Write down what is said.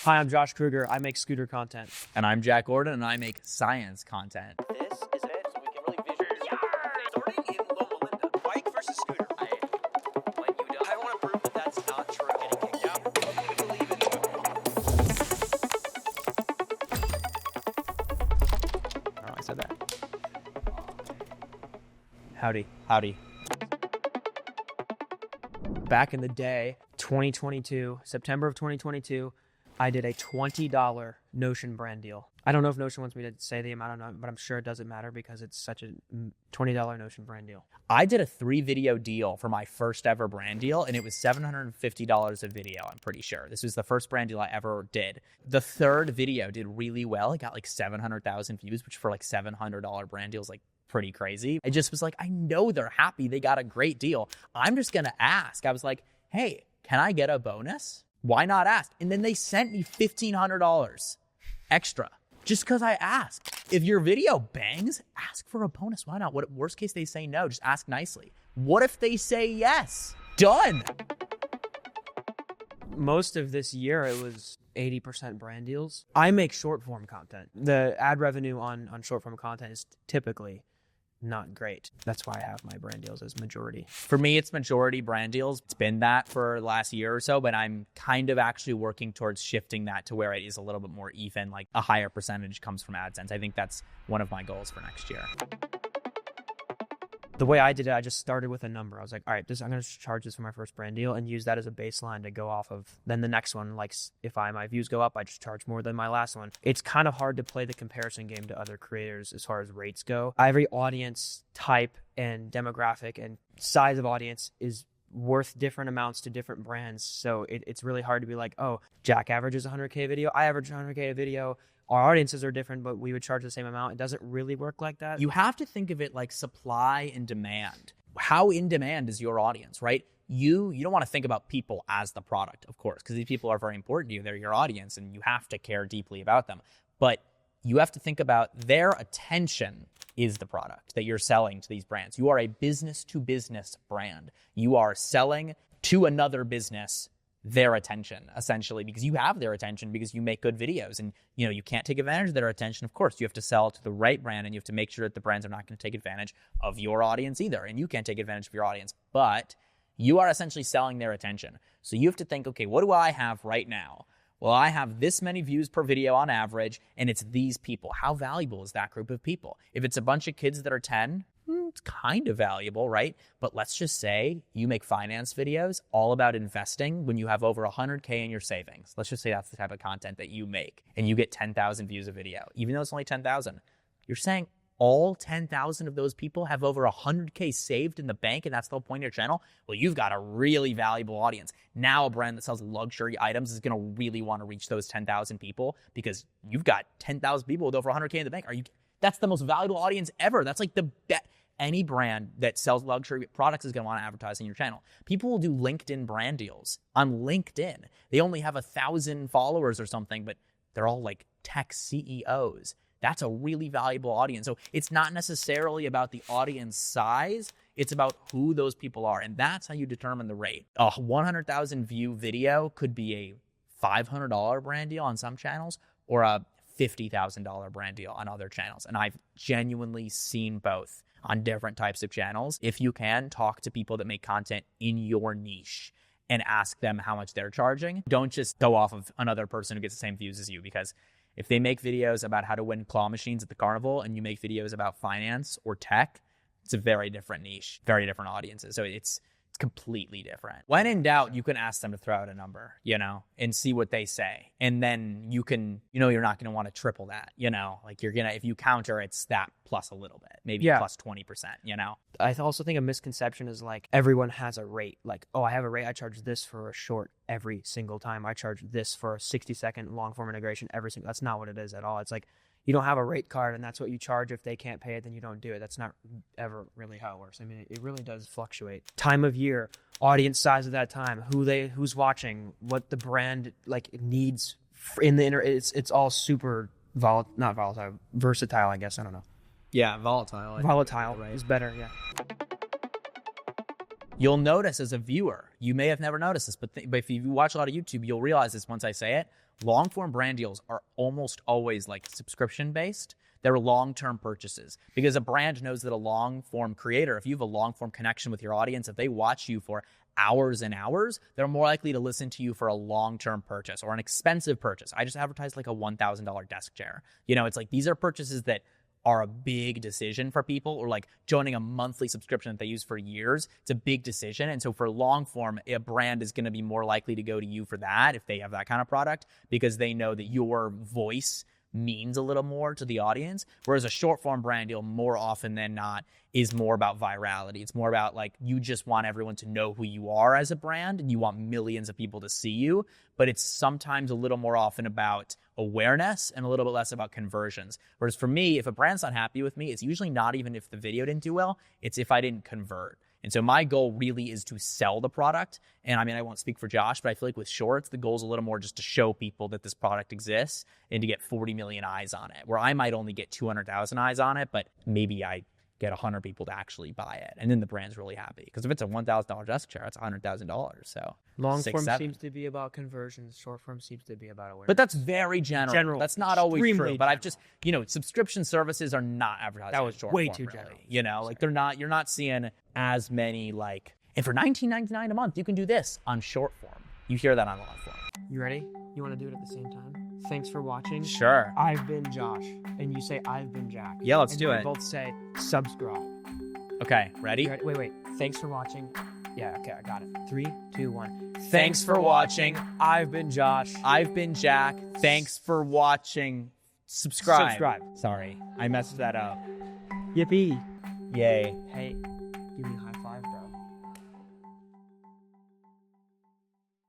Hi, I'm Josh Kruger. I make scooter content. And I'm Jack Gordon, and I make science content. This is it, so we can really visualize. Starting in Loma Linda, bike versus scooter. I want to prove that that's not true. Getting kicked out. Believe it. Oh, I said that. Howdy. Back in the day, 2022, September of 2022, I did a $20 Notion brand deal. I don't know if Notion wants me to say the amount or not, but I'm sure it doesn't matter because it's such a $20 Notion brand deal. I did a 3-video deal for my first ever brand deal, and it was $750 a video, I'm pretty sure. This was the first brand deal I ever did. The third video did really well. It got like 700,000 views, which for like $700 brand deals, like pretty crazy. I just was like, I know they're happy. They got a great deal. I'm just going to ask. I was like, hey, can I get a bonus? Why not ask? And then they sent me $1,500 extra just because I asked. If your video bangs, ask for a bonus. Why not? What worst case they say no, just ask nicely. What if they say yes? Done. Most of this year, it was 80% brand deals. I make short form content. The ad revenue on short form content is typically not great. That's why I have my brand deals as majority. For me, it's majority brand deals. It's been that for the last year or so, but I'm kind of actually working towards shifting that to where it is a little bit more even, like a higher percentage comes from AdSense. I think that's one of my goals for next year. The way I did it, I just started with a number. I was like, all right, I'm going to charge this for my first brand deal and use that as a baseline to go off of. Then the next one, like if my views go up, I just charge more than my last one. It's kind of hard to play the comparison game to other creators as far as rates go. Every audience type and demographic and size of audience is worth different amounts to different brands. So it's really hard to be like, oh, Jack averages 100K video. I average 100K a video. Our audiences are different, but we would charge the same amount. It doesn't really work like that. You have to think of it like supply and demand. How in demand is your audience, right? You don't want to think about people as the product, of course, because these people are very important to you. They're your audience, and you have to care deeply about them. But you have to think about their attention is the product that you're selling to these brands. You are a business-to-business brand. You are selling to another business their attention, essentially, because you have their attention because you make good videos, and you can't take advantage of their attention. Of course, you have to sell to the right brand, and you have to make sure that the brands are not going to take advantage of your audience either, and you can't take advantage of your audience, but you are essentially selling their attention. So you have to think, okay, what do I have right now? Well, I have this many views per video on average, and it's these people. How valuable is that group of people? If it's a bunch of kids that are 10, it's kind of valuable, right? But let's just say you make finance videos all about investing when you have over 100K in your savings. Let's just say that's the type of content that you make, and you get 10,000 views a video. Even though it's only 10,000, you're saying all 10,000 of those people have over 100K saved in the bank, and that's the whole point of your channel? Well, you've got a really valuable audience. Now a brand that sells luxury items is going to really want to reach those 10,000 people because you've got 10,000 people with over 100K in the bank. That's the most valuable audience ever. That's like the bet. Any brand that sells luxury products is going to want to advertise on your channel. People will do LinkedIn brand deals on LinkedIn. They only have 1,000 followers or something, but they're all like tech CEOs. That's a really valuable audience. So it's not necessarily about the audience size. It's about who those people are. And that's how you determine the rate. A 100,000 view video could be a $500 brand deal on some channels or a $50,000 brand deal on other channels. And I've genuinely seen both on different types of channels. If you can, talk to people that make content in your niche and ask them how much they're charging. Don't just go off of another person who gets the same views as you, because if they make videos about how to win claw machines at the carnival and you make videos about finance or tech, it's a very different niche, very different audiences. So it's completely different. When in doubt, you can ask them to throw out a number, and see what they say. And then you can, you're not going to want to triple that, like if you counter, it's that plus a little bit, maybe plus 20%, I also think a misconception is like everyone has a rate. Like, oh, I have a rate. I charge this for a short every single time. I charge this for a 60-second long form integration every single. That's not what it is at all. It's like you don't have a rate card and that's what you charge. If they can't pay it, then you don't do it. That's not ever really how it works. I mean, it really does fluctuate. Time of year, audience size at that time, who's watching, what the brand like needs in the it's all super versatile, I guess. I don't know. Yeah, volatile. Volatile is better, yeah. You'll notice as a viewer, you may have never noticed this, but if you watch a lot of YouTube, you'll realize this once I say it. Long form brand deals are almost always like subscription based. They're long-term purchases because a brand knows that a long-form creator, if you have a long-form connection with your audience, if they watch you for hours and hours, they're more likely to listen to you for a long-term purchase or an expensive purchase. I just advertised like a $1,000 desk chair. You know, it's like these are purchases that are a big decision for people, or like joining a monthly subscription that they use for years. It's a big decision. And so for long form, a brand is going to be more likely to go to you for that if they have that kind of product, because they know that your voice means a little more to the audience. Whereas a short form brand deal, more often than not, is more about virality. It's more about like, you just want everyone to know who you are as a brand and you want millions of people to see you. But it's sometimes a little more often about awareness and a little bit less about conversions. Whereas for me, if a brand's not happy with me, it's usually not even if the video didn't do well, it's if I didn't convert. And so my goal really is to sell the product. And I mean, I won't speak for Josh, but I feel like with shorts, the goal is a little more just to show people that this product exists and to get 40 million eyes on it, where I might only get 200,000 eyes on it, but maybe I get 100 people to actually buy it. And then the brand's really happy. Because if it's a $1,000 desk chair, it's $100,000. So Long 6, form 7. seems to be about conversions. Short form seems to be about awareness. But that's very general. That's not always Extremely true. But I've general. just, subscription services are not advertising. That was short way form, too really. general. Like you're not seeing as many like, and for $19.99 a month, you can do this on short form. You hear that on long form. You ready? You want to do it at the same time? Thanks for watching. Sure. I've been Josh. And you say, I've been Jack. Yeah, let's and do we it. both say, subscribe. Okay, ready? You ready? Wait. Thanks for watching. Yeah, okay, I got it. 3, 2, 1. Thanks for watching. I've been Josh. I've been Jack. Thanks for watching. Subscribe. Sorry, I messed that up. Yippee. Yay. Hey, give me a hug.